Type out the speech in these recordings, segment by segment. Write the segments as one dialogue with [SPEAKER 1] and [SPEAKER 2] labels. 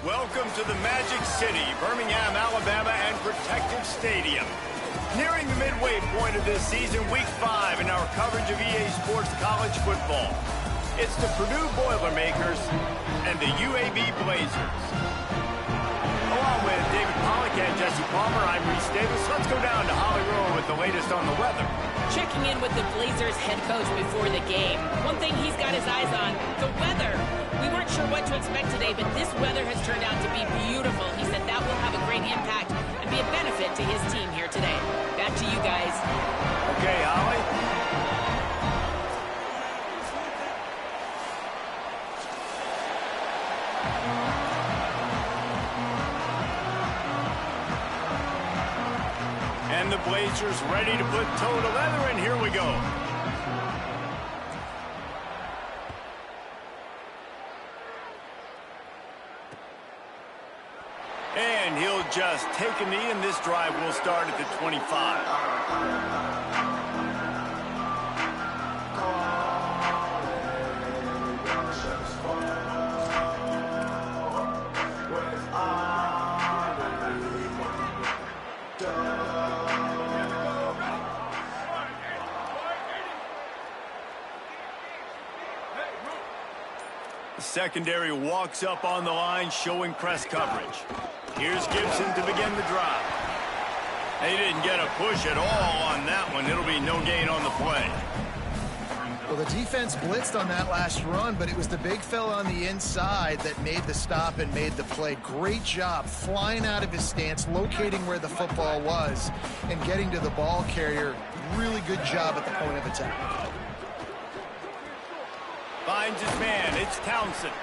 [SPEAKER 1] Welcome to the Magic City, Birmingham, Alabama, and Protective Stadium. Nearing the midway point of this season, Week 5 in our coverage of EA Sports College Football. It's the Purdue Boilermakers and the UAB Blazers. Along with David Pollack and Jesse Palmer, I'm Reese Davis. Let's go down to Hollywood with the latest on the weather.
[SPEAKER 2] Checking in with the Blazers head coach before the game. One thing he's got his eyes on, the weather. We weren't sure what to expect today, but this weather has turned out to be beautiful. He said that will have a great impact and be a benefit to his team here today. Back to you guys.
[SPEAKER 1] Okay, Holly. And the Blazers ready to put toe to leather, and here we go. And he'll just take a knee, and this drive will start at the 25. The secondary walks up on the line, showing press coverage. Here's Gibson to begin the drive. They didn't get a push at all on that one. It'll be no gain on the play.
[SPEAKER 3] Well, the defense blitzed on that last run, but it was the big fella on the inside that made the stop and made the play. Great job flying out of his stance, locating where the football was, and getting to the ball carrier. Really good job at the point of attack.
[SPEAKER 1] Finds his man. It's Townsend.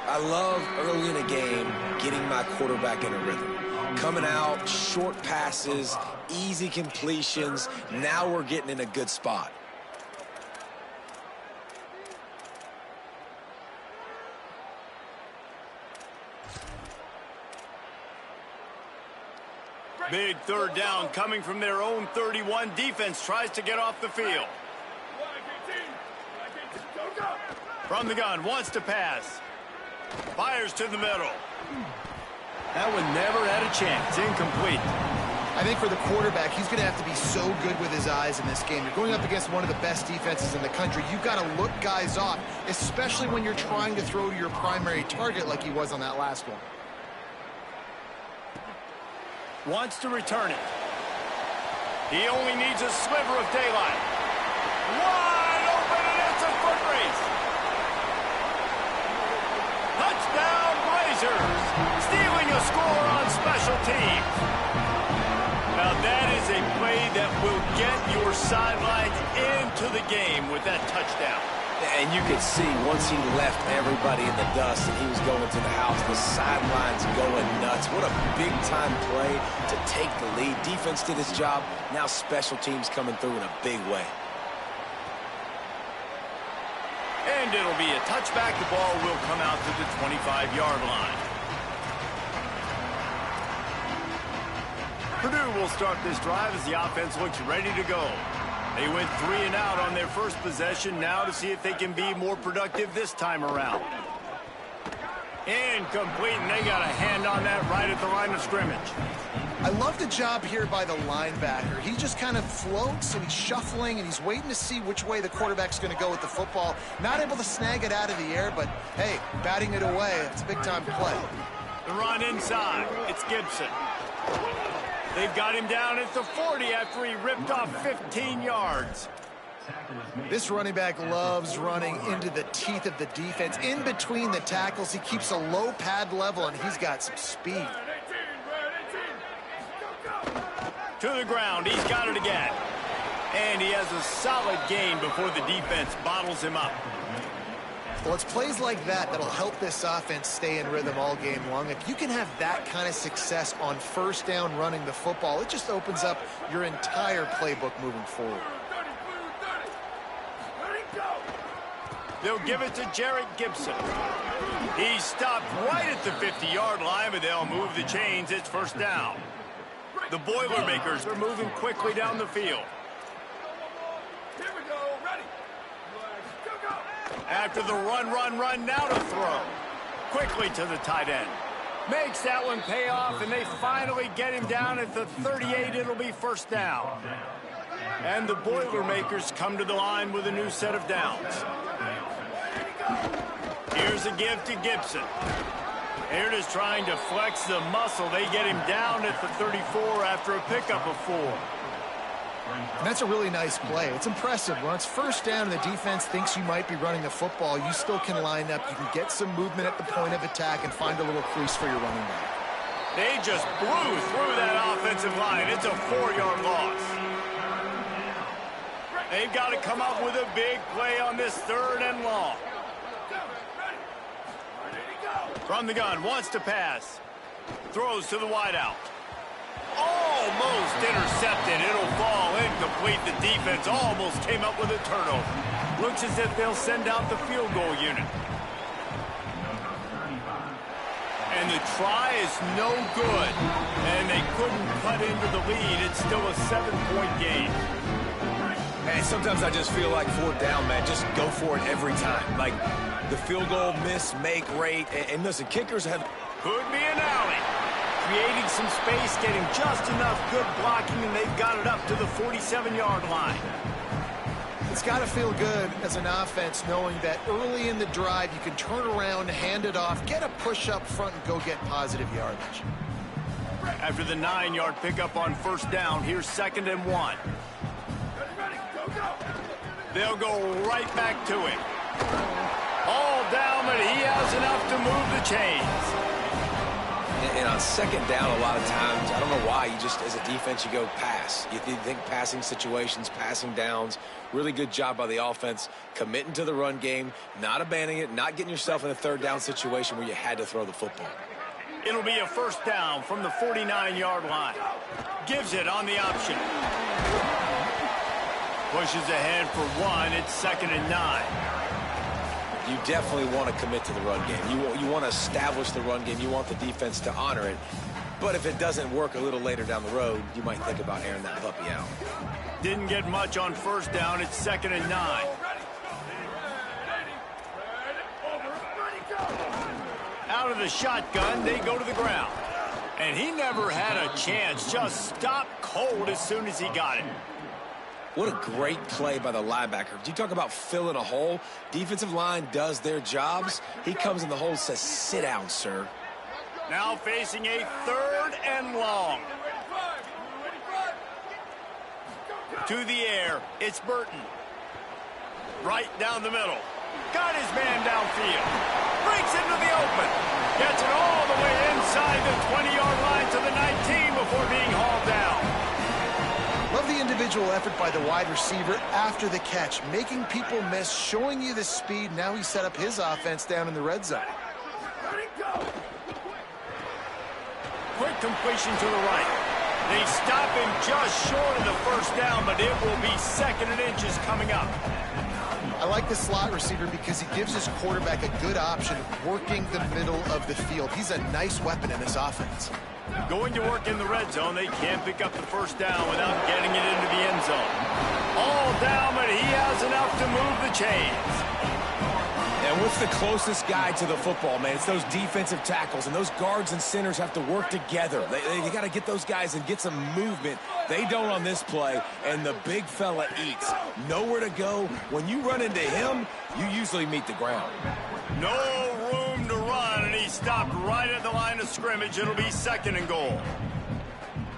[SPEAKER 4] I love early in a game getting my quarterback in a rhythm. Coming out, short passes, easy completions. Now we're getting in a good spot.
[SPEAKER 1] Big third down coming from their own 31. Defense tries to get off the field. From the gun, wants to pass. Fires to the middle. That one never had a chance. Incomplete.
[SPEAKER 3] I think for the quarterback, he's going to have to be so good with his eyes in this game. You're going up against one of the best defenses in the country. You've got to look guys off, especially when you're trying to throw to your primary target like he was on that last one.
[SPEAKER 1] Wants to return it. He only needs a sliver of daylight. Wide open, and it's a foot race. Touchdown, Blazers. Stealing a score on special teams. Now that is a play that will get your sidelines into the game with that touchdown.
[SPEAKER 4] And you could see once he left everybody in the dust and he was going to the house, the sidelines going nuts. What a big-time play to take the lead. Defense did its job. Now special teams coming through in a big way.
[SPEAKER 1] And it'll be a touchback. The ball will come out to the 25-yard line. Purdue will start this drive as the offense looks ready to go. They went 3 and out on their first possession. Now to see if they can be more productive this time around. Incomplete, and they got a hand on that right at the line of scrimmage.
[SPEAKER 3] I love the job here by the linebacker. He just kind of floats, and he's shuffling, and he's waiting to see which way the quarterback's going to go with the football. Not able to snag it out of the air, but, hey, batting it away, it's a big-time play.
[SPEAKER 1] The run inside. It's Gibson. They've got him down at the 40 after he ripped off 15 yards.
[SPEAKER 3] This running back loves running into the teeth of the defense. In between the tackles, he keeps a low pad level, and he's got some speed.
[SPEAKER 1] To the ground, he's got it again. And he has a solid gain before the defense bottles him up.
[SPEAKER 3] Well, it's plays like that that'll help this offense stay in rhythm all game long. If you can have that kind of success on first down running the football, it just opens up your entire playbook moving forward.
[SPEAKER 1] They'll give it to Jarrett Gibson. He stopped right at the 50-yard line, but they'll move the chains. It's first down. The Boilermakers are moving quickly down the field. After the run, now to throw. Quickly to the tight end. Makes that one pay off, and they finally get him down at the 38. It'll be first down. And the Boilermakers come to the line with a new set of downs. Here's a give to Gibson. Here it is trying to flex the muscle. They get him down at the 34 after a pickup of 4.
[SPEAKER 3] And that's a really nice play. It's impressive. When it's first down and the defense thinks you might be running the football, you still can line up. You can get some movement at the point of attack and find a little crease for your running back.
[SPEAKER 1] They just blew through that offensive line. It's a 4-yard loss. They've got to come up with a big play on this 3rd and long. From the gun, wants to pass. Throws to the wideout. Almost intercepted. It'll fall incomplete. The defense almost came up with a turnover. Looks as if they'll send out the field goal unit. And the try is no good. And they couldn't cut into the lead. It's still a 7-point game.
[SPEAKER 4] And sometimes I just feel like 4th down, man. Just go for it every time. Like the field goal miss, make rate. And listen, kickers have...
[SPEAKER 1] Could be an alley. Creating some space, getting just enough good blocking, and they've got it up to the 47-yard line.
[SPEAKER 3] It's got to feel good as an offense knowing that early in the drive you can turn around, hand it off, get a push up front, and go get positive yardage.
[SPEAKER 1] After the 9-yard pickup on first down, here's 2nd and 1. They'll go right back to him. All down, but he has enough to move the chains.
[SPEAKER 4] And on 2nd down, a lot of times, I don't know why, you just, as a defense, you go pass. You think passing situations, passing downs. Really good job by the offense, committing to the run game, not abandoning it, not getting yourself in a 3rd down situation where you had to throw the football.
[SPEAKER 1] It'll be a first down from the 49-yard line. Gives it on the option. Pushes ahead for 1. It's 2nd and 9.
[SPEAKER 4] You definitely want to commit to the run game. You want to establish the run game. You want the defense to honor it. But if it doesn't work a little later down the road, you might think about airing that puppy out.
[SPEAKER 1] Didn't get much on first down. It's 2nd and 9. Out of the shotgun, they go to the ground. And he never had a chance. Just stopped cold as soon as he got it.
[SPEAKER 4] What a great play by the linebacker. You talk about filling a hole. Defensive line does their jobs. He comes in the hole and says, sit down, sir.
[SPEAKER 1] Now facing a 3rd and long. To the air, it's Burton. Right down the middle. Got his man downfield. Breaks into the open. Gets it all the way inside the 20-yard line to the 19 before being hauled down.
[SPEAKER 3] Love the individual effort by the wide receiver after the catch, making people miss, showing you the speed. Now he set up his offense down in the red zone.
[SPEAKER 1] Quick completion to the right. They stop him just short of the first down, but it will be 2nd and inches coming up.
[SPEAKER 3] I like the slot receiver because he gives his quarterback a good option working the middle of the field. He's a nice weapon in this offense.
[SPEAKER 1] Going to work in the red zone. They can't pick up the first down without getting it into the end zone. All down, but he has enough to move the chains.
[SPEAKER 4] And what's the closest guy to the football, man? It's those defensive tackles, and those guards and centers have to work together. They got to get those guys and get some movement. They don't on this play, and the big fella eats. Nowhere to go. When you run into him, you usually meet the ground.
[SPEAKER 1] No room to run, and he stopped right at the line of scrimmage. It'll be 2nd and goal.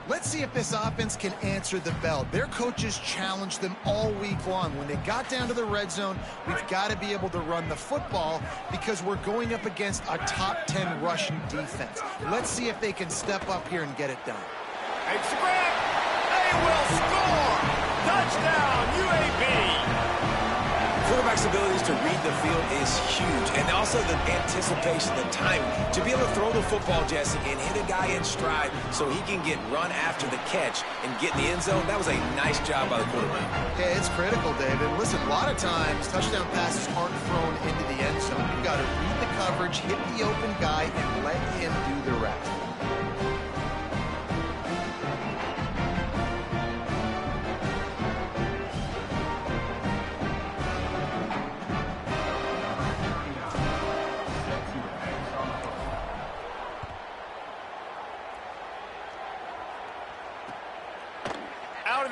[SPEAKER 3] Let's see if this offense can answer the bell. Their coaches challenged them all week long. When they got down to the red zone, we've got to be able to run the football because we're going up against a top 10 rushing defense. Let's see if they can step up here and get it done.
[SPEAKER 1] Makes the grab. They will score. Touchdown, UAB.
[SPEAKER 4] Quarterback's abilities to read the field is huge, and also the anticipation, the timing. To be able to throw the football, Jesse, and hit a guy in stride so he can get run after the catch and get in the end zone, that was a nice job by the quarterback.
[SPEAKER 3] Yeah, it's critical, David. Listen, a lot of times touchdown passes aren't thrown into the end zone. You've got to read the coverage, hit the open guy, and let him do the rest.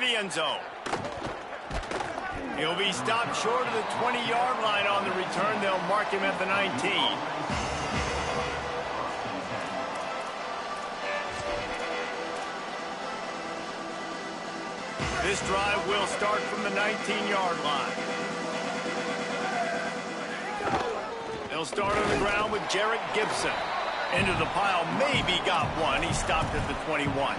[SPEAKER 1] the end zone. He'll be stopped short of the 20-yard line on the return. They'll mark him at the 19. This drive will start from the 19-yard line. They'll start on the ground with Jarrett Gibson. Into the pile, maybe got one. He stopped at the 21.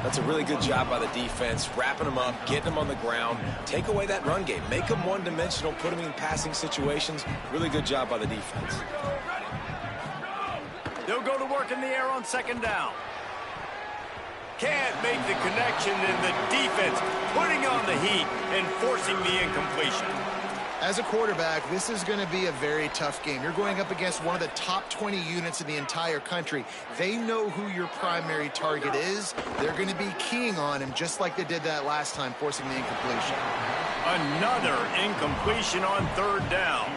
[SPEAKER 4] That's a really good job by the defense, wrapping them up, getting them on the ground, take away that run game, make them one-dimensional, put them in passing situations. Really good job by the defense.
[SPEAKER 1] They'll go to work in the air on second down. Can't make the connection, and the defense putting on the heat and forcing the incompletion.
[SPEAKER 3] As a quarterback, this is going to be a very tough game. You're going up against one of the top 20 units in the entire country. They know who your primary target is. They're going to be keying on him just like they did that last time, forcing the incompletion.
[SPEAKER 1] Another incompletion on third down.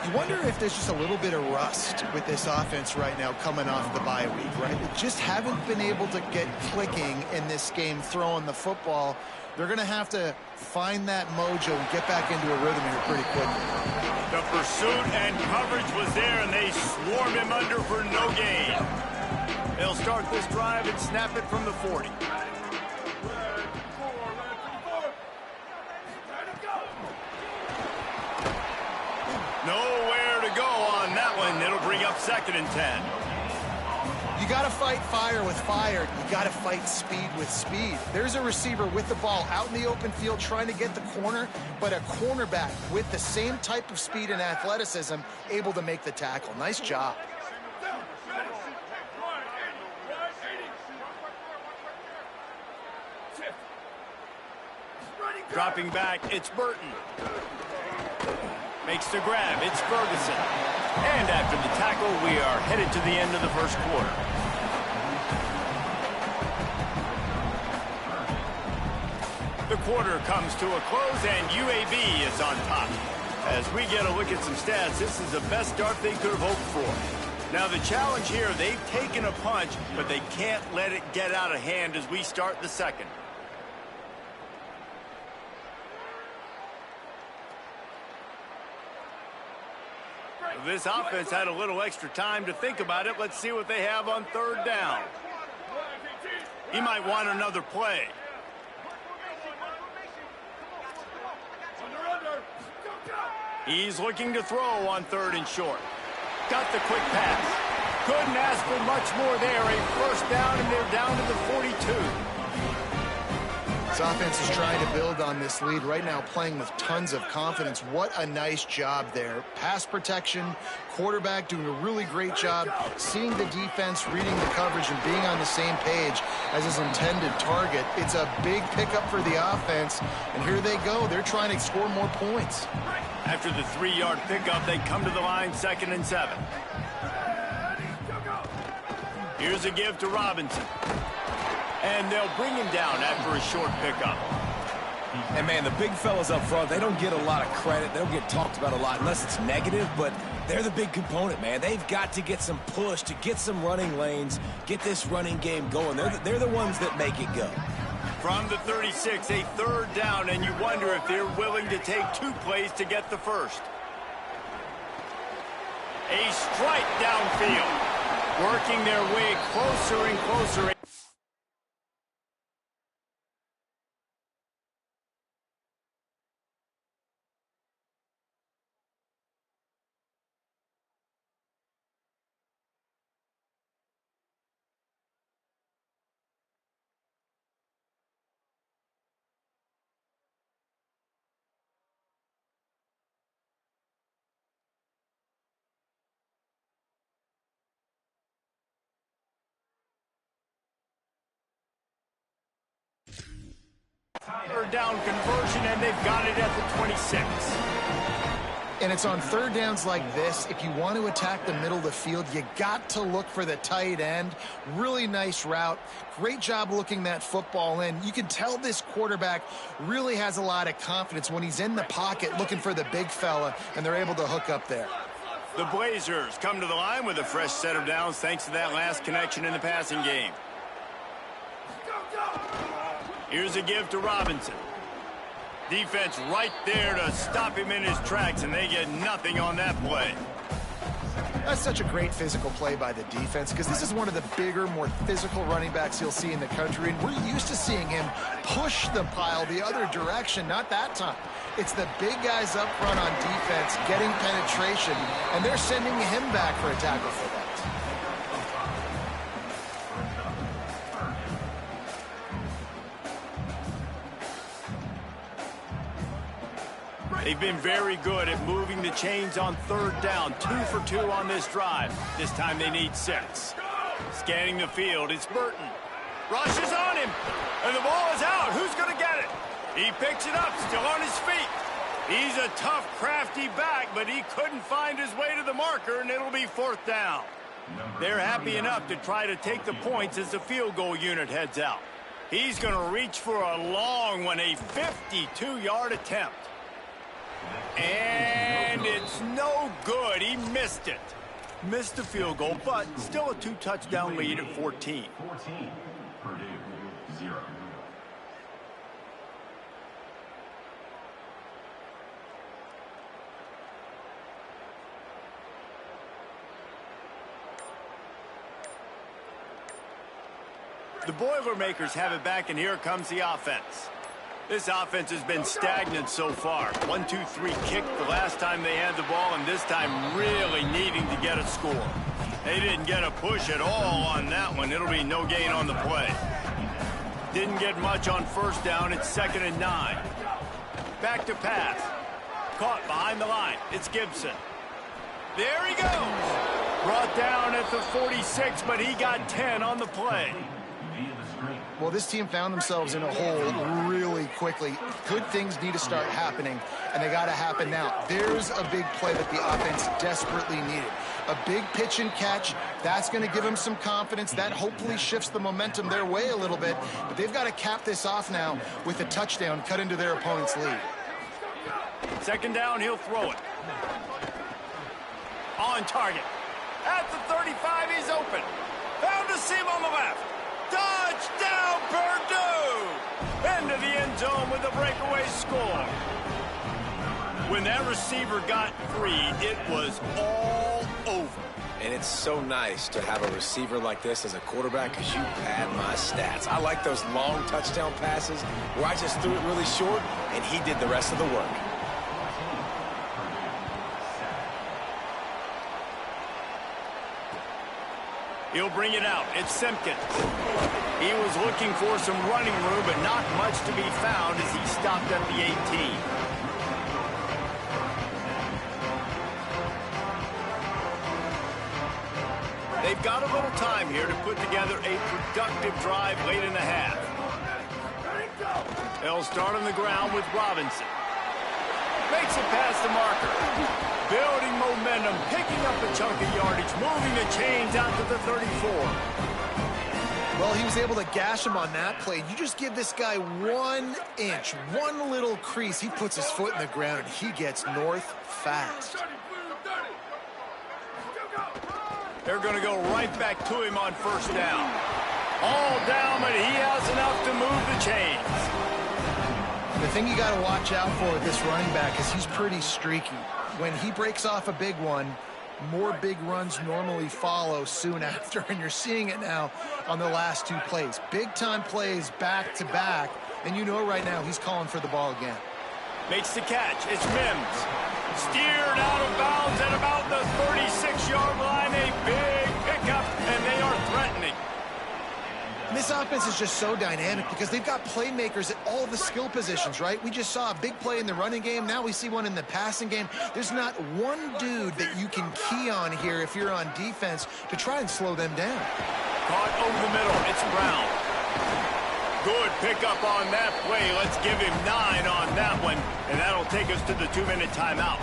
[SPEAKER 3] You wonder if there's just a little bit of rust with this offense right now coming off the bye week, right? They just haven't been able to get clicking in this game throwing the football. They're going to have to find that mojo and get back into a rhythm here pretty quickly.
[SPEAKER 1] The pursuit and coverage was there, and they swarm him under for no gain. They'll start this drive and snap it from the 40. Nowhere to go on that one. It'll bring up second and 10.
[SPEAKER 3] You got to fight fire with fire. You got to fight speed with speed. There's a receiver with the ball out in the open field trying to get the corner, but a cornerback with the same type of speed and athleticism able to make the tackle. Nice job.
[SPEAKER 1] Dropping back, it's Burton. Makes the grab, it's Ferguson. And after the tackle, we are headed to the end of the first quarter. The quarter comes to a close, and UAB is on top. As we get a look at some stats, this is the best start they could have hoped for. Now, the challenge here, they've taken a punch, but they can't let it get out of hand as we start the second. This offense had a little extra time to think about it. Let's see what they have on third down. He might want another play. He's looking to throw on third and short. Got the quick pass. Couldn't ask for much more there. A first down, and they're down to the 42.
[SPEAKER 3] This offense is trying to build on this lead right now, playing with tons of confidence. What a nice job there. Pass protection, quarterback doing a really great job, seeing the defense, reading the coverage, and being on the same page as his intended target. It's a big pickup for the offense, and here they go. They're trying to score more points.
[SPEAKER 1] After the 3-yard pickup, they come to the line, 2nd and 7. Here's a give to Robinson. And they'll bring him down after a short pickup.
[SPEAKER 4] And, man, the big fellas up front, they don't get a lot of credit. They don't get talked about a lot unless it's negative, but they're the big component, man. They've got to get some push, to get some running lanes, get this running game going. They're the ones that make it go.
[SPEAKER 1] From the 36, a third down, and you wonder if they're willing to take 2 plays to get the first. A strike downfield, working their way closer and closer. Third down conversion, and they've got it at the 26.
[SPEAKER 3] And it's on third downs like this. If you want to attack the middle of the field, you got to look for the tight end. Really nice route. Great job looking that football in. You can tell this quarterback really has a lot of confidence when he's in the pocket looking for the big fella, and they're able to hook up there.
[SPEAKER 1] The Blazers come to the line with a fresh set of downs thanks to that last connection in the passing game. Here's a give to Robinson. Defense right there to stop him in his tracks, and they get nothing on that play.
[SPEAKER 3] That's such a great physical play by the defense because this is one of the bigger, more physical running backs you'll see in the country, and we're used to seeing him push the pile the other direction. Not that time. It's the big guys up front on defense getting penetration, and they're sending him back for a tackle for that.
[SPEAKER 1] They've been very good at moving the chains on third down. 2 for 2 on this drive. This time they need 6. Scanning the field, it's Burton. Rushes on him, and the ball is out. Who's going to get it? He picks it up, still on his feet. He's a tough, crafty back, but he couldn't find his way to the marker, and it'll be 4th down. They're happy enough to try to take the points as the field goal unit heads out. He's going to reach for a long one, a 52-yard attempt. And it's no good. He missed it. Missed the field goal, but still a 2-touchdown lead at 14.
[SPEAKER 5] Purdue, 0.
[SPEAKER 1] The Boilermakers have it back, and here comes the offense. This offense has been stagnant so far. 1-2-3 kick the last time they had the ball, and this time really needing to get a score. They didn't get a push at all on that one. It'll be no gain on the play. Didn't get much on first down. It's 2nd and 9. Back to pass. Caught behind the line. It's Gibson. There he goes. Brought down at the 46, but he got 10 on the play.
[SPEAKER 3] Well, this team found themselves in a hole really quickly. Good things need to start happening, and they got to happen now. There's a big play that the offense desperately needed. A big pitch and catch. That's going to give them some confidence. That hopefully shifts the momentum their way a little bit. But they've got to cap this off now with a touchdown cut into their opponent's lead.
[SPEAKER 1] 2nd down, he'll throw it. On target. At the 35, he's open. Found a seam on the left. Touchdown, Purdue! Into the end zone with a breakaway score. When that receiver got free, it was all over.
[SPEAKER 4] And it's so nice to have a receiver like this as a quarterback because you pad my stats. I like those long touchdown passes where I just threw it really short and he did the rest of the work.
[SPEAKER 1] He'll bring it out. It's Simpkins. He was looking for some running room, but not much to be found as he stopped at the 18. They've got a little time here to put together a productive drive late in the half. They'll start on the ground with Robinson. Makes it past the marker. Building momentum, picking up a chunk of yardage, moving the chains out to the 34.
[SPEAKER 3] Well, he was able to gash him on that play. You just give this guy 1 inch, one little crease. He puts his foot in the ground, and he gets north fast.
[SPEAKER 1] They're going to go right back to him on 1st down. All down, but he has enough to move the chains.
[SPEAKER 3] The thing you got to watch out for with this running back is he's pretty streaky. When he breaks off a big one, more big runs normally follow soon after, and you're seeing it now on the last 2 plays. Big-time plays back-to-back, and you know right now he's calling for the ball again.
[SPEAKER 1] Makes the catch. It's Mims. Steered out of bounds at about the 36-yard line. A big pickup, and they are threatening.
[SPEAKER 3] And this offense is just so dynamic because they've got playmakers at all the skill positions, right? We just saw a big play in the running game. Now we see one in the passing game. There's not one dude that you can key on here if you're on defense to try and slow them down.
[SPEAKER 1] Caught over the middle. It's Brown. Good pickup on that play. Let's give him 9 on that one, and that'll take us to the 2-minute timeout.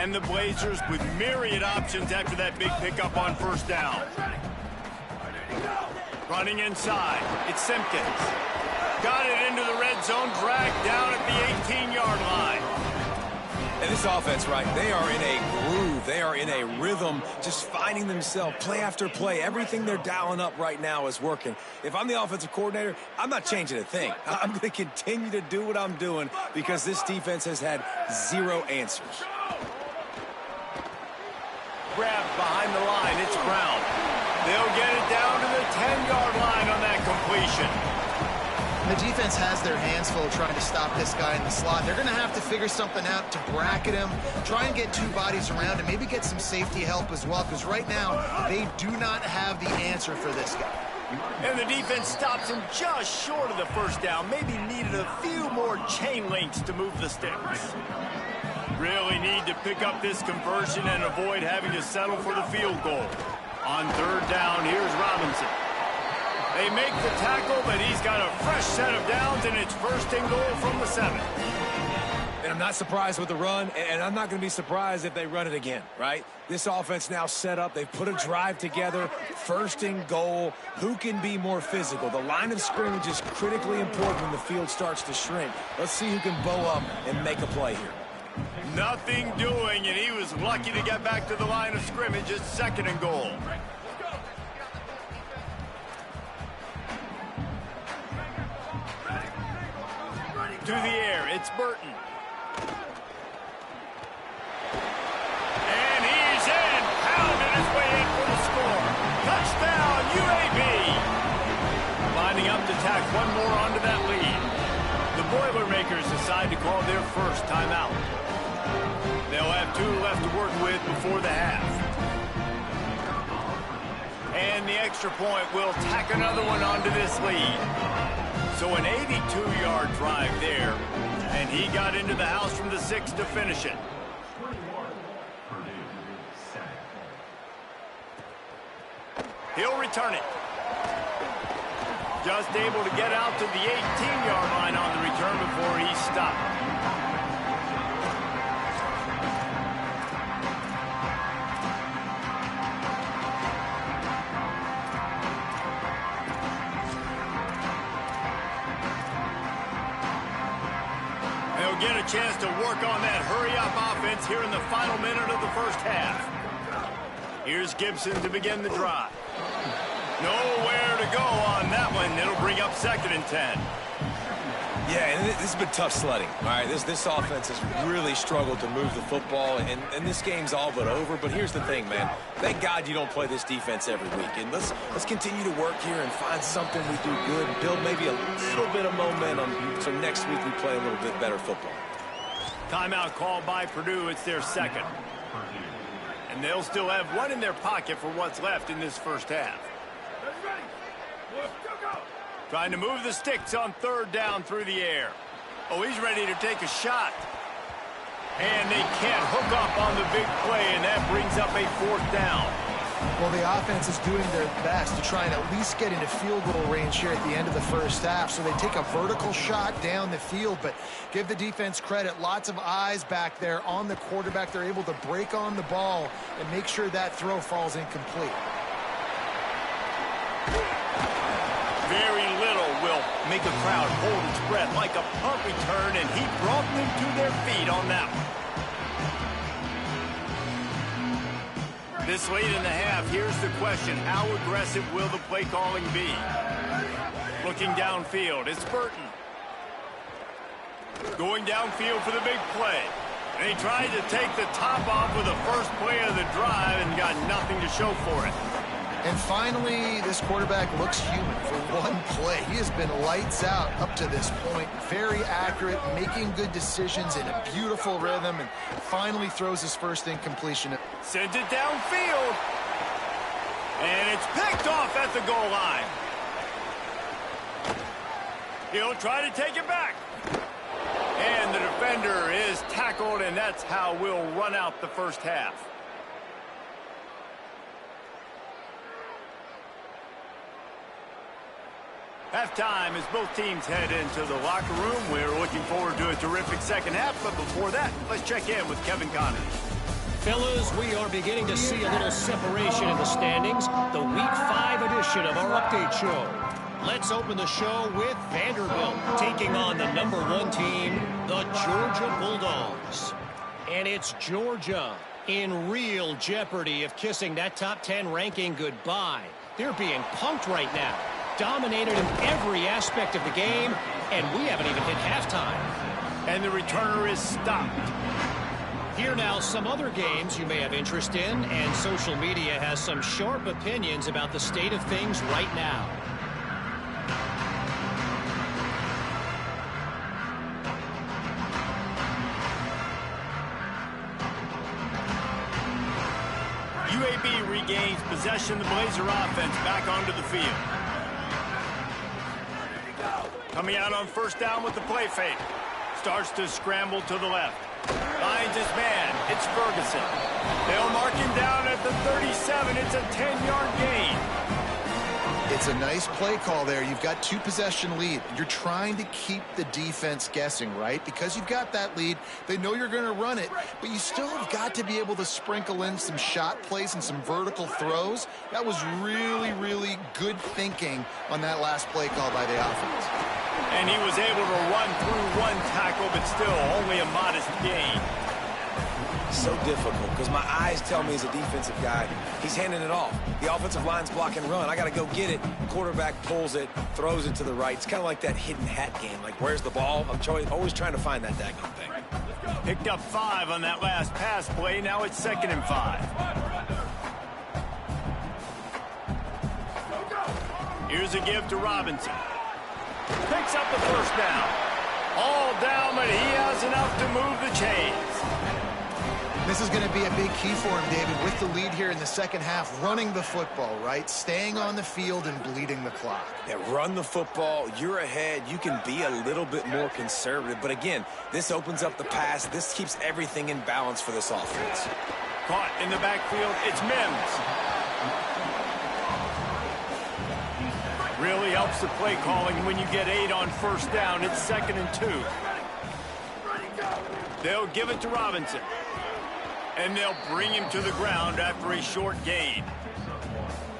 [SPEAKER 1] And the Blazers with myriad options after that big pickup on first down. Running inside, it's Simpkins. Got it into the red zone, dragged down at the 18-yard line.
[SPEAKER 4] And this offense, right, they are in a groove. They are in a rhythm, just finding themselves play after play. Everything they're dialing up right now is working. If I'm the offensive coordinator, I'm not changing a thing. I'm going to continue to do what I'm doing because this defense has had zero answers.
[SPEAKER 1] Grabbed behind the line, it's Brown. They'll get it down to the 10-yard line on that completion.
[SPEAKER 3] The defense has their hands full trying to stop this guy in the slot. They're going to have to figure something out to bracket him, try and get two bodies around him, maybe get some safety help as well, because right now they do not have the answer for this guy.
[SPEAKER 1] And the defense stops him just short of the first down. Maybe needed a few more chain links to move the sticks. Really need to pick up this conversion and avoid having to settle for the field goal. On third down, here's Robinson. They make the tackle, but he's got a fresh set of downs, and it's first and goal from the 7.
[SPEAKER 4] And I'm not surprised with the run, and I'm not going to be surprised if they run it again, right? This offense now set up. They've put a drive together, first and goal. Who can be more physical? The line of scrimmage is critically important when the field starts to shrink. Let's see who can bow up and make a play here.
[SPEAKER 1] Nothing doing, and he was lucky to get back to the line of scrimmage. It's second and goal. To the air, it's Burton. And he's in, pounded his way in for the score. Touchdown, UAB. Lining up to tack one more onto that lead. The Boilermakers decide to call their first timeout. They'll have 2 left to work with before the half. And the extra point will tack another one onto this lead. So an 82-yard drive there, and he got into the house from the 6 to finish it. He'll return it. Just able to get out to the 18-yard line on the return before he stopped. Get a chance to work on that hurry-up offense here in the final minute of the first half. Here's Gibson to begin the drive. Nowhere to go on that one. It'll bring up second and 10.
[SPEAKER 4] Yeah, and this has been tough sledding. All right, this offense has really struggled to move the football, and this game's all but over. But here's the thing, man. Thank God you don't play this defense every week. And let's continue to work here and find something we do good, build maybe a little bit of momentum so next week we play a little bit better football.
[SPEAKER 1] Timeout called by Purdue. It's their second. And they'll still have one in their pocket for what's left in this first half. Trying to move the sticks on third down through the air. Oh, he's ready to take a shot. And they can't hook up on the big play, and that brings up a fourth down.
[SPEAKER 3] Well, the offense is doing their best to try and at least get into field goal range here at the end of the first half. So they take a vertical shot down the field, but give the defense credit. Lots of eyes back there on the quarterback. They're able to break on the ball and make sure that throw falls incomplete.
[SPEAKER 1] Very little will make a crowd hold its breath like a punt return, and he brought them to their feet on that one. This late in the half, here's the question. How aggressive will the play calling be? Looking downfield, it's Burton. Going downfield for the big play. And he tried to take the top off with the first play of the drive and got nothing to show for it.
[SPEAKER 3] And finally, this quarterback looks human for one play. He has been lights out up to this point. Very accurate, making good decisions in a beautiful rhythm, and finally throws his first incompletion.
[SPEAKER 1] Sends it downfield. And it's picked off at the goal line. He'll try to take it back. And the defender is tackled, and that's how we'll run out the first half. Halftime as both teams head into the locker room. We're looking forward to a terrific second half, but before that, let's check in with Kevin Connors.
[SPEAKER 6] Fellas, we are beginning to see a little separation in the standings. The Week 5 edition of our update show. Let's open the show with Vanderbilt taking on the #1 team, the Georgia Bulldogs. And it's Georgia in real jeopardy of kissing that top 10 ranking goodbye. They're being punked right now. Dominated in every aspect of the game, and we haven't even hit halftime.
[SPEAKER 1] And the returner is stopped.
[SPEAKER 6] Here now, some other games you may have interest in, and social media has some sharp opinions about the state of things right now.
[SPEAKER 1] UAB regains possession of the Blazer offense back onto the field. Coming out on first down with the play fake. Starts to scramble to the left. Finds his man. It's Ferguson. They'll mark him down at the 37. It's a 10-yard gain.
[SPEAKER 3] It's a nice play call there. You've got 2-possession lead. You're trying to keep the defense guessing, right? Because you've got that lead, they know you're going to run it, but you still have got to be able to sprinkle in some shot plays and some vertical throws. That was really, really good thinking on that last play call by the offense.
[SPEAKER 1] And he was able to run through one tackle, but still only a modest gain.
[SPEAKER 4] So difficult because my eyes tell me as a defensive guy, he's handing it off. The offensive line's block and run. I got to go get it. Quarterback pulls it, throws it to the right. It's kind of like that hidden hat game. Like, where's the ball? I'm always trying to find that daggone thing.
[SPEAKER 1] Picked up 5 on that last pass play. Now it's 2nd and 5. Here's a give to Robinson. Picks up the first down. All down, but he has enough to move the chains.
[SPEAKER 3] This is going to be a big key for him, David, with the lead here in the second half, running the football, right? Staying on the field and bleeding the clock.
[SPEAKER 4] Yeah, run the football. You're ahead. You can be a little bit more conservative. But again, this opens up the pass. This keeps everything in balance for this offense.
[SPEAKER 1] Caught in the backfield. It's Mims. Really helps the play calling when you get 8 on first down. It's 2nd and 2. They'll give it to Robinson. And they'll bring him to the ground after a short gain.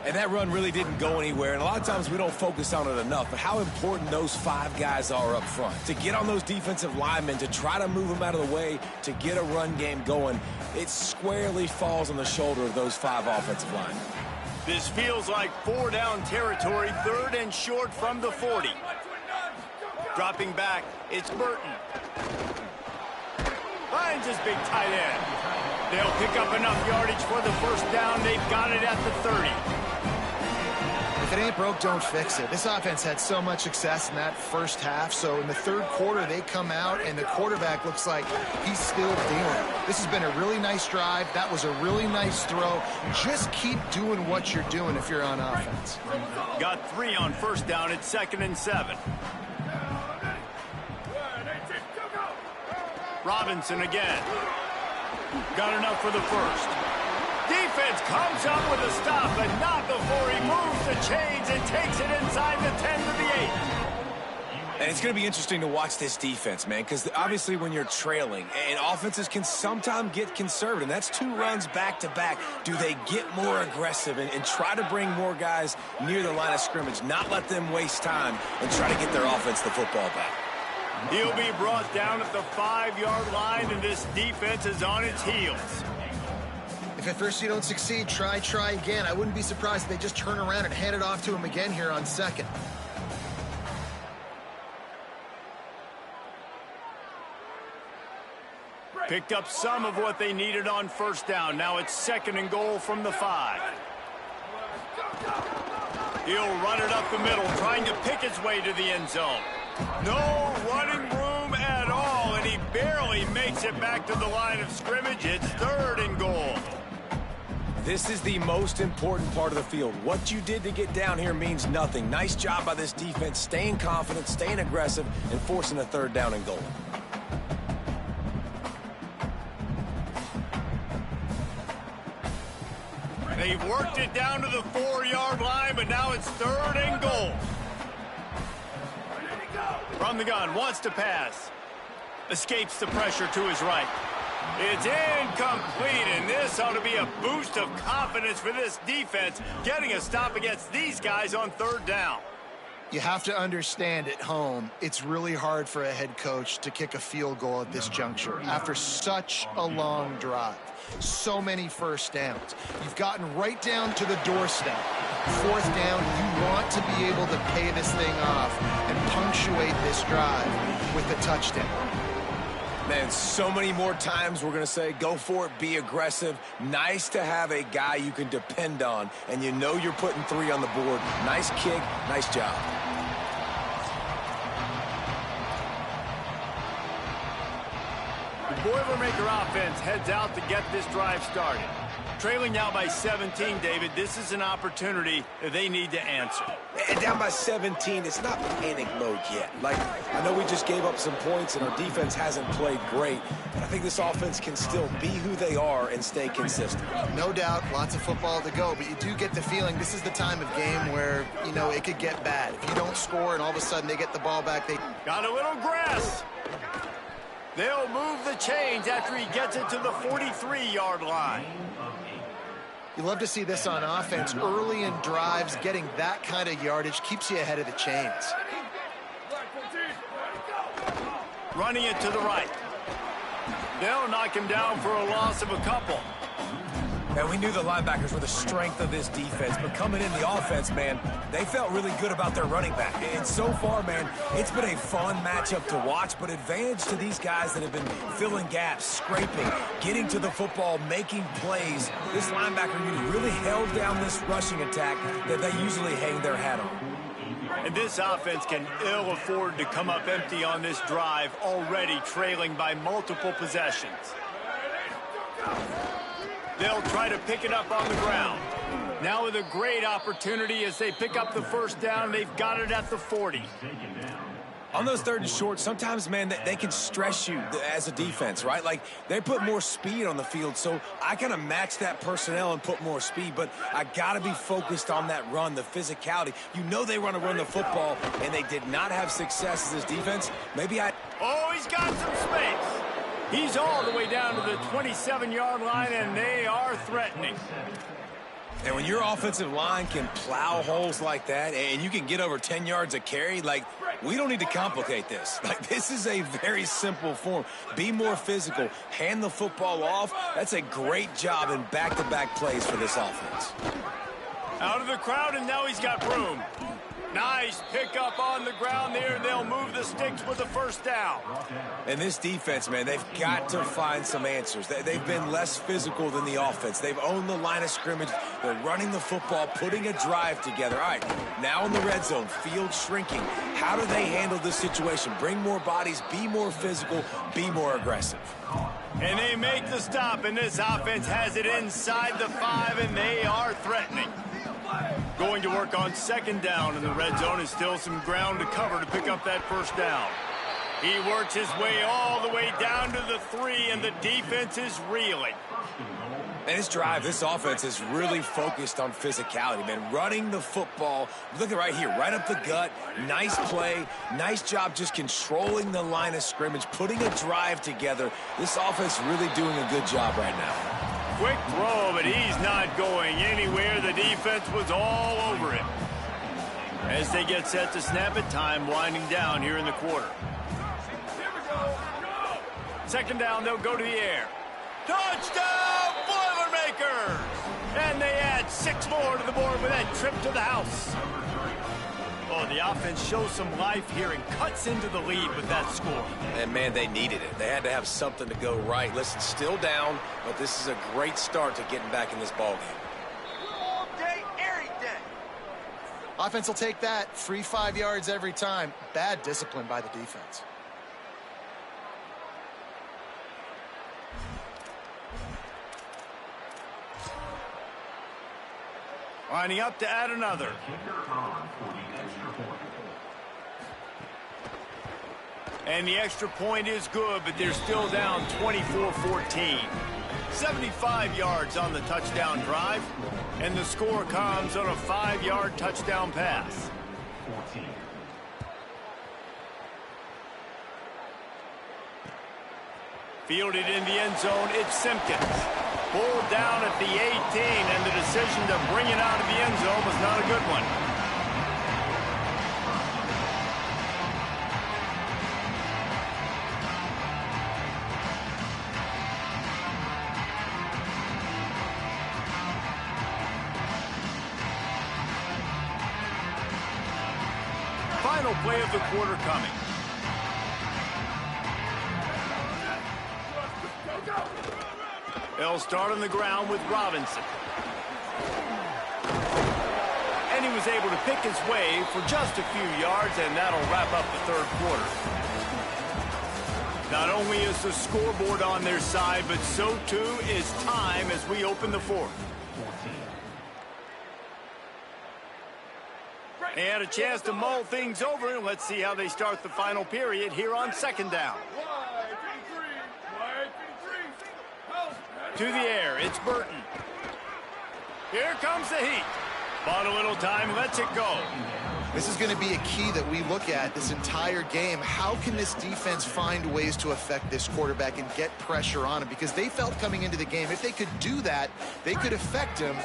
[SPEAKER 4] And that run really didn't go anywhere. And a lot of times we don't focus on it enough. But how important those 5 guys are up front. To get on those defensive linemen, to try to move them out of the way, to get a run game going, it squarely falls on the shoulder of those 5 offensive linemen.
[SPEAKER 1] This feels like 4-down territory, 3rd and short from the 40. Dropping back, it's Burton. Finds his big tight end. They'll pick up enough yardage for the first down. They've got it at the 30.
[SPEAKER 3] If it ain't broke, don't fix it. This offense had so much success in that first half, so in the third quarter, they come out, and the quarterback looks like he's still dealing. This has been a really nice drive. That was a really nice throw. Just keep doing what you're doing if you're on offense.
[SPEAKER 1] Got 3 on first down. It's 2nd and 7. Robinson again. Got enough for the first. Defense comes up with a stop, but not before he moves the chains and takes it inside the 10 to the 8.
[SPEAKER 4] And it's going to be interesting to watch this defense, man, because obviously when you're trailing, and offenses can sometimes get conservative. That's 2 runs back-to-back. Do they get more aggressive and try to bring more guys near the line of scrimmage, not let them waste time, and try to get their offense the football back?
[SPEAKER 1] He'll be brought down at the 5-yard line, and this defense is on its heels.
[SPEAKER 3] If at first you don't succeed, try again. I wouldn't be surprised if they just turn around and hand it off to him again here on 2nd.
[SPEAKER 1] Picked up some of what they needed on first down. Now it's 2nd and goal from the 5. He'll run it up the middle, trying to pick his way to the end zone. No running room at all, and he barely makes it back to the line of scrimmage. It's 3rd and goal.
[SPEAKER 4] This is the most important part of the field. What you did to get down here means nothing. Nice job by this defense, staying confident, staying aggressive, and forcing a 3rd down and goal.
[SPEAKER 1] They've worked it down to the 4-yard line, but now it's 3rd and goal. From the gun, wants to pass. Escapes the pressure to his right. It's incomplete, and this ought to be a boost of confidence for this defense, getting a stop against these guys on third down.
[SPEAKER 3] You have to understand at home, it's really hard for a head coach to kick a field goal at this juncture after such a long drive. So many first downs. You've gotten right down to the doorstep. Fourth down, you want to be able to pay this thing off and punctuate this drive with a touchdown.
[SPEAKER 4] Man, so many more times we're going to say, go for it, be aggressive. Nice to have a guy you can depend on, and you know you're putting 3 on the board. Nice kick, nice job.
[SPEAKER 1] The Boilermaker offense heads out to get this drive started. Trailing now by 17, David, this is an opportunity that they need to answer.
[SPEAKER 4] And down by 17, it's not panic mode yet. Like, I know we just gave up some points and our defense hasn't played great, but I think this offense can still be who they are and stay consistent.
[SPEAKER 3] No doubt, lots of football to go, but you do get the feeling this is the time of game where, you know, it could get bad. If you don't score and all of a sudden they get the ball back, they...
[SPEAKER 1] Got a little grass. They'll move the chains after he gets it to the 43-yard line.
[SPEAKER 3] You love to see this on offense. Early in drives, getting that kind of yardage keeps you ahead of the chains.
[SPEAKER 1] Running it to the right. They'll knock him down for a loss of a couple.
[SPEAKER 4] And we knew the linebackers were the strength of this defense, but coming in the offense, man, they felt really good about their running back. And so far, man, it's been a fun matchup to watch, but advantage to these guys that have been filling gaps, scraping, getting to the football, making plays. This linebacker unit really held down this rushing attack that they usually hang their hat on.
[SPEAKER 1] And this offense can ill afford to come up empty on this drive, already trailing by multiple possessions. They'll try to pick it up on the ground. Now with a great opportunity as they pick up the first down. They've got it at the 40.
[SPEAKER 4] On those third and short, sometimes, man, they can stress you as a defense, right? Like, they put more speed on the field, so I kind of match that personnel and put more speed, but I got to be focused on that run, the physicality. You know they want to run the football, and they did not have success as this defense.
[SPEAKER 1] Oh, he's got some space. He's all the way down to the 27-yard line, and they are threatening.
[SPEAKER 4] And when your offensive line can plow holes like that and you can get over 10 yards a carry, like, we don't need to complicate this. Like, this is a very simple form. Be more physical. Hand the football off. That's a great job in back-to-back plays for this offense.
[SPEAKER 1] Out of the crowd, and now he's got room. Nice pickup on the ground there. They'll move the sticks with the first down.
[SPEAKER 4] And this defense, man, they've got to find some answers. They've been less physical than the offense. They've owned the line of scrimmage. They're running the football, putting a drive together. All right, now in the red zone, field shrinking. How do they handle this situation? Bring more bodies, be more physical, be more aggressive.
[SPEAKER 1] And they make the stop, and this offense has it inside the 5, and they are threatening. Going to work on second down in the red zone, and still some ground to cover to pick up that first down. He works his way all the way down to the 3, and the defense is reeling.
[SPEAKER 4] And this drive, this offense is really focused on physicality, man. Running the football. Look at right here, right up the gut. Nice play. Nice job just controlling the line of scrimmage, putting a drive together. This offense really doing a good job right now.
[SPEAKER 1] Quick throw, but he's not going anywhere. The defense was all over him. As they get set to snap it, time winding down here in the quarter. Second down, they'll go to the air. Touchdown, Boilermakers! And they add 6 more to the board with that trip to the house. Oh, the offense shows some life here and cuts into the lead with that score.
[SPEAKER 4] And, man, they needed it. They had to have something to go right. Listen, still down, but this is a great start to getting back in this ballgame.
[SPEAKER 1] All day, every day.
[SPEAKER 3] Offense will take that. Free 5 yards every time. Bad discipline by the defense.
[SPEAKER 1] Lining up to add another. And the extra point is good, but they're still down 24-14. 75 yards on the touchdown drive, and the score comes on a 5-yard touchdown pass.
[SPEAKER 5] 14.
[SPEAKER 1] Fielded in the end zone, it's Simpkins. Pulled down at the 18, and the decision to bring it out of the end zone was not a good one. Final play of the quarter coming. They'll start on the ground with Robinson. And he was able to pick his way for just a few yards, and that'll wrap up the third quarter. Not only is the scoreboard on their side, but so too is time as we open the fourth. They had a chance to mull things over, and let's see how they start the final period here on second down. To the air, it's Burton. Here comes the heat. Bought a little time, lets it go.
[SPEAKER 3] This is going to be a key that we look at this entire game. How can this defense find ways to affect this quarterback and get pressure on him? Because they felt coming into the game, if they could do that, they could affect him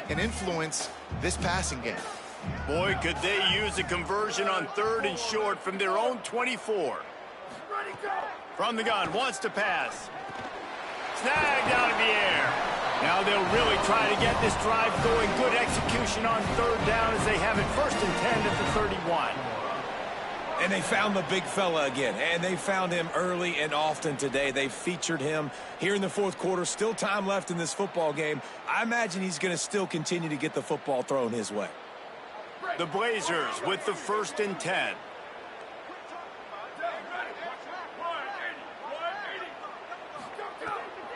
[SPEAKER 3] and influence this passing game.
[SPEAKER 1] Boy, could they use a conversion on third and short from their own 24. From the gun, wants to pass. Snagged out of the air. Now they'll really try to get this drive going. Good execution on third down as they have it 1st and 10 at the 31.
[SPEAKER 4] And they found the big fella again, and they found him early and often today. They featured him here in the fourth quarter. Still time left in this football game. I imagine he's going to still continue to get the football thrown his way.
[SPEAKER 1] The Blazers with the 1st and 10.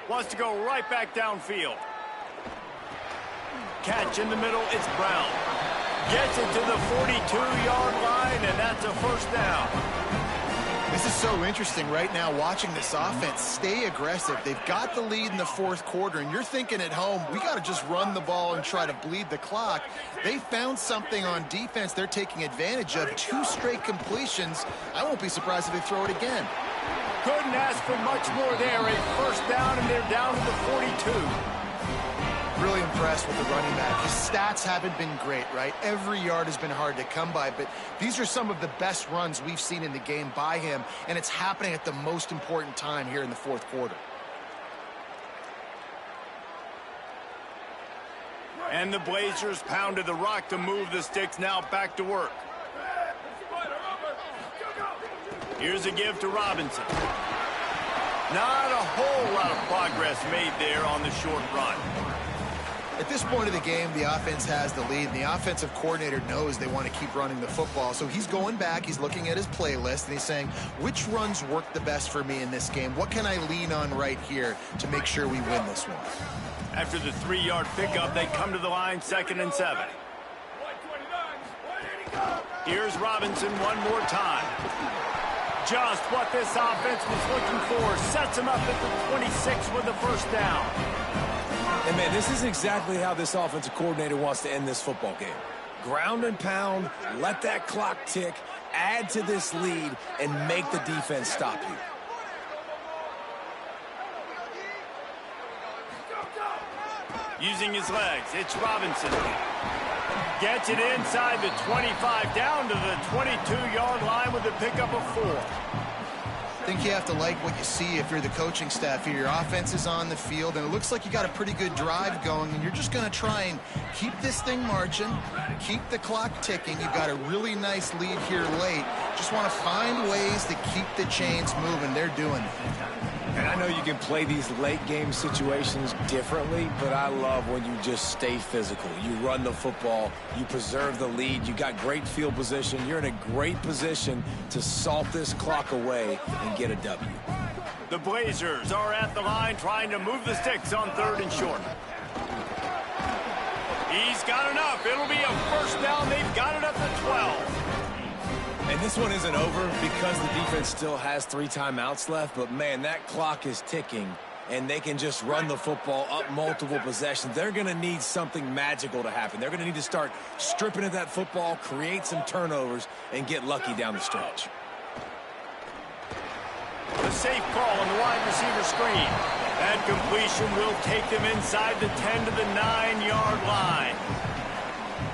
[SPEAKER 1] Wants to go right back downfield. Catch in the middle, it's Brown. Gets it to the 42-yard line, and that's a first down.
[SPEAKER 3] This is so interesting right now, watching this offense stay aggressive. They've got the lead in the fourth quarter, and you're thinking at home, we got to just run the ball and try to bleed the clock. They found something on defense they're taking advantage of. 2 straight completions. I won't be surprised if they throw it again.
[SPEAKER 1] Couldn't ask for much more there. A first down, and they're down to the 42.
[SPEAKER 3] Really impressed with the running back. His stats haven't been great, right? Every yard has been hard to come by, but these are some of the best runs we've seen in the game by him, and it's happening at the most important time here in the fourth quarter.
[SPEAKER 1] And the Blazers pounded the rock to move the sticks. Now back to work. Here's a give to Robinson. Not a whole lot of progress made there on the short run.
[SPEAKER 3] At this point of the game, the offense has the lead, and the offensive coordinator knows they want to keep running the football. So he's going back, he's looking at his playlist, and he's saying, which runs work the best for me in this game? What can I lean on right here to make sure we win this one?
[SPEAKER 1] After the 3-yard pickup, they come to the line, 2nd and 7. Here's Robinson one more time. Just what this offense was looking for. Sets him up at the 26 with the first down.
[SPEAKER 4] And, man, this is exactly how this offensive coordinator wants to end this football game. Ground and pound, let that clock tick, add to this lead, and make the defense stop you.
[SPEAKER 1] Using his legs, it's Robinson. Gets it inside the 25, down to the 22-yard line with a pickup of 4.
[SPEAKER 3] I think you have to like what you see if you're the coaching staff here. Your offense is on the field, and it looks like you got a pretty good drive going, and you're just going to try and keep this thing marching, keep the clock ticking. You've got a really nice lead here late. Just want to find ways to keep the chains moving. They're doing it.
[SPEAKER 4] And I know you can play these late-game situations differently, but I love when you just stay physical. You run the football, you preserve the lead, you got great field position. You're in a great position to salt this clock away and get a W.
[SPEAKER 1] The Blazers are at the line trying to move the sticks on 3rd and short. He's got enough. It'll be a first down. They've got it at the 12.
[SPEAKER 4] And this one isn't over because the defense still has 3 timeouts left, but, man, that clock is ticking, and they can just run the football up multiple possessions. They're going to need something magical to happen. They're going to need to start stripping at that football, create some turnovers, and get lucky down the stretch.
[SPEAKER 1] A safe call on the wide receiver screen. That completion will take them inside the 10 to the 9-yard line.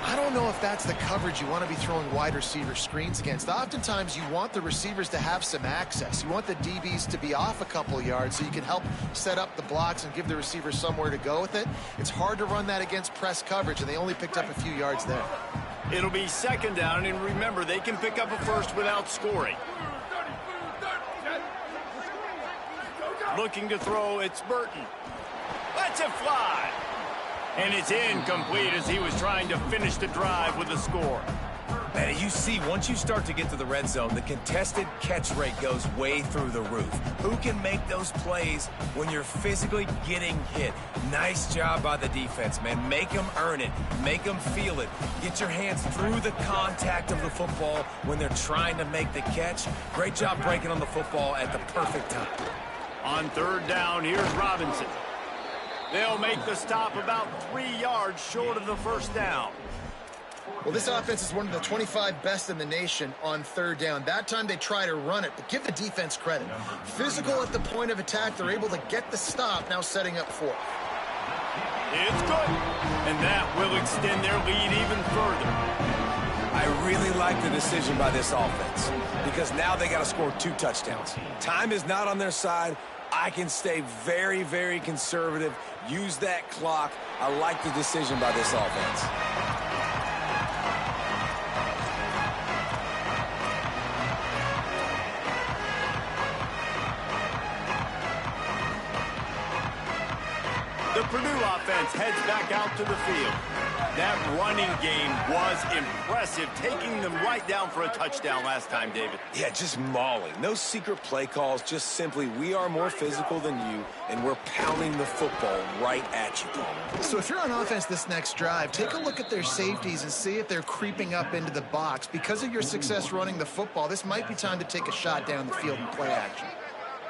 [SPEAKER 3] I don't know if that's the coverage you want to be throwing wide receiver screens against. Oftentimes, you want the receivers to have some access. You want the DBs to be off a couple yards so you can help set up the blocks and give the receiver somewhere to go with it. It's hard to run that against press coverage, and they only picked up a few yards there.
[SPEAKER 1] It'll be second down, and remember, they can pick up a first without scoring. Looking to throw, it's Burton. Lets it fly. And it's incomplete as he was trying to finish the drive with a score.
[SPEAKER 4] Man, you see, once you start to get to the red zone, the contested catch rate goes way through the roof. Who can make those plays when you're physically getting hit? Nice job by the defense, man. Make them earn it. Make them feel it. Get your hands through the contact of the football when they're trying to make the catch. Great job breaking on the football at the perfect time.
[SPEAKER 1] On third down, here's Robinson. They'll make the stop about 3 yards short of the first down.
[SPEAKER 3] Well, this offense is one of the 25 best in the nation on third down. That time they try to run it, but give the defense credit. Physical at the point of attack, they're able to get the stop, now setting up fourth.
[SPEAKER 1] It's good, and that will extend their lead even further.
[SPEAKER 4] I really like the decision by this offense because now they got to score 2 touchdowns. Time is not on their side. I can stay very, very conservative, use that clock. I like the decision by this offense.
[SPEAKER 1] The Purdue offense heads back out to the field. That running game was impressive, taking them right down for a touchdown last time, David.
[SPEAKER 4] Yeah, just mauling. No secret play calls, just simply we are more physical than you, and we're pounding the football right at you.
[SPEAKER 3] So if you're on offense this next drive, take a look at their safeties and see if they're creeping up into the box. Because of your success running the football, this might be time to take a shot down the field and play action.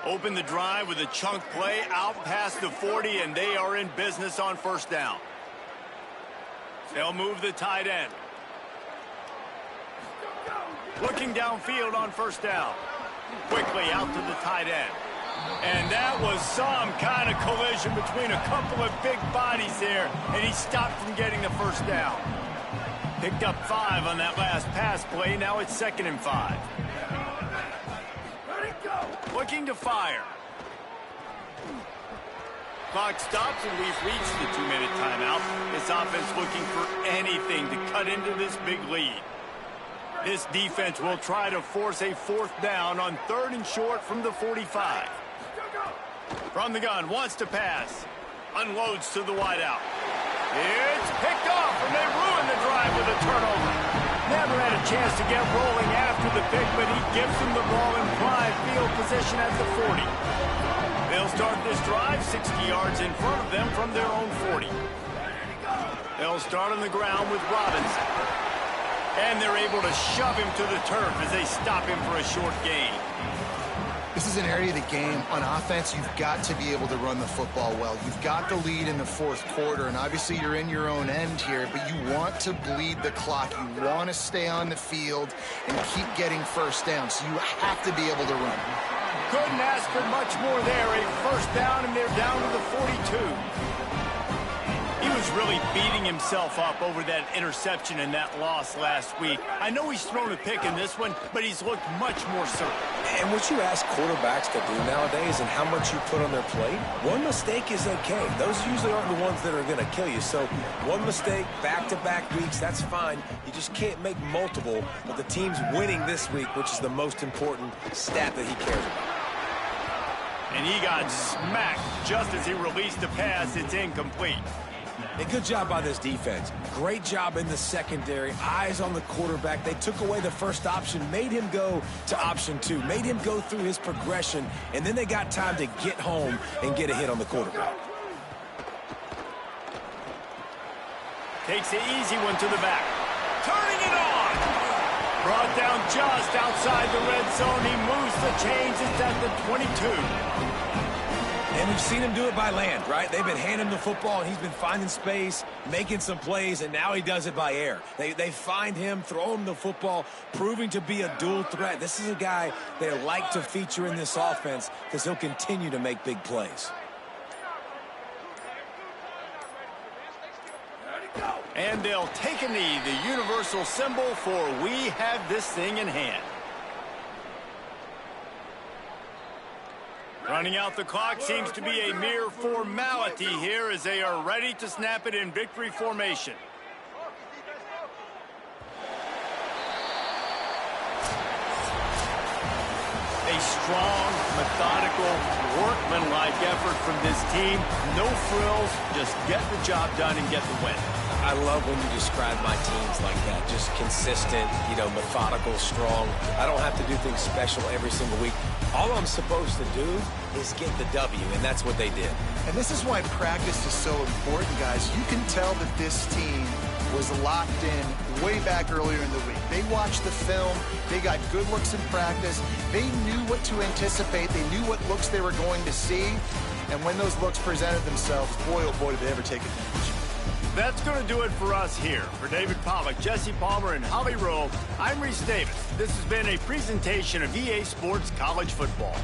[SPEAKER 1] Open the drive with a chunk play out past the 40, and they are in business on first down. They'll move the tight end. Looking downfield on first down. Quickly out to the tight end. And that was some kind of collision between a couple of big bodies there, and he stopped from getting the first down. Picked up 5 on that last pass play. Now it's 2nd and 5. Looking to fire. Clock stops, and we've reached the 2-minute timeout. This offense looking for anything to cut into this big lead. This defense will try to force a 4th down on 3rd and short from the 45. From the gun, wants to pass. Unloads to the wideout. It's picked off, and they ruin the drive with a turnover. Never had a chance to get rolling after the pick, but he gives them the ball in prime field position at the 40. They'll start this drive 60 yards in front of them from their own 40. They'll start on the ground with Robinson. And they're able to shove him to the turf as they stop him for a short gain.
[SPEAKER 3] This is an area of the game. On offense, you've got to be able to run the football well. You've got the lead in the 4th quarter, and obviously you're in your own end here, but you want to bleed the clock. You want to stay on the field and keep getting first down, so you have to be able to run.
[SPEAKER 1] Couldn't ask for much more there. A first down, and they're down to the 42. He was really beating himself up over that interception and that loss last week. I know he's thrown a pick in this one, but he's looked much more certain.
[SPEAKER 4] And what you ask quarterbacks to do nowadays and how much you put on their plate, one mistake is okay. Those usually aren't the ones that are going to kill you. So one mistake, back-to-back weeks, that's fine. You just can't make multiple, but the team's winning this week, which is the most important stat that he cares about.
[SPEAKER 1] And he got smacked just as he released the pass. It's incomplete.
[SPEAKER 4] A good job by this defense. Great job in the secondary. Eyes on the quarterback. They took away the first option, made him go to option 2, made him go through his progression, and then they got time to get home and get a hit on the quarterback.
[SPEAKER 1] Takes the easy one to the back. Turning it on. Brought down just outside the red zone. He moves the chains. It's at the 22.
[SPEAKER 4] And we've seen him do it by land, right? They've been handing him the football, and he's been finding space, making some plays, and now he does it by air. They find him, throw him the football, proving to be a dual threat. This is a guy they like to feature in this offense because he'll continue to make big plays.
[SPEAKER 1] And they'll take a knee, the universal symbol for we have this thing in hand. Running out the clock seems to be a mere formality here as they are ready to snap it in victory formation. A strong, methodical, workmanlike effort from this team. No frills, just get the job done and get the win.
[SPEAKER 4] I love when you describe my teams like that. Just consistent, methodical, strong. I don't have to do things special every single week. All I'm supposed to do is get the W, and that's what they did.
[SPEAKER 3] And this is why practice is so important, guys. You can tell that this team was locked in way back earlier in the week. They watched the film. They got good looks in practice. They knew what to anticipate. They knew what looks they were going to see. And when those looks presented themselves, boy, oh boy, did they ever take advantage.
[SPEAKER 1] That's going to do it for us here. For David Pollack, Jesse Palmer, and Holly Rowe, I'm Reese Davis. This has been a presentation of EA Sports College Football.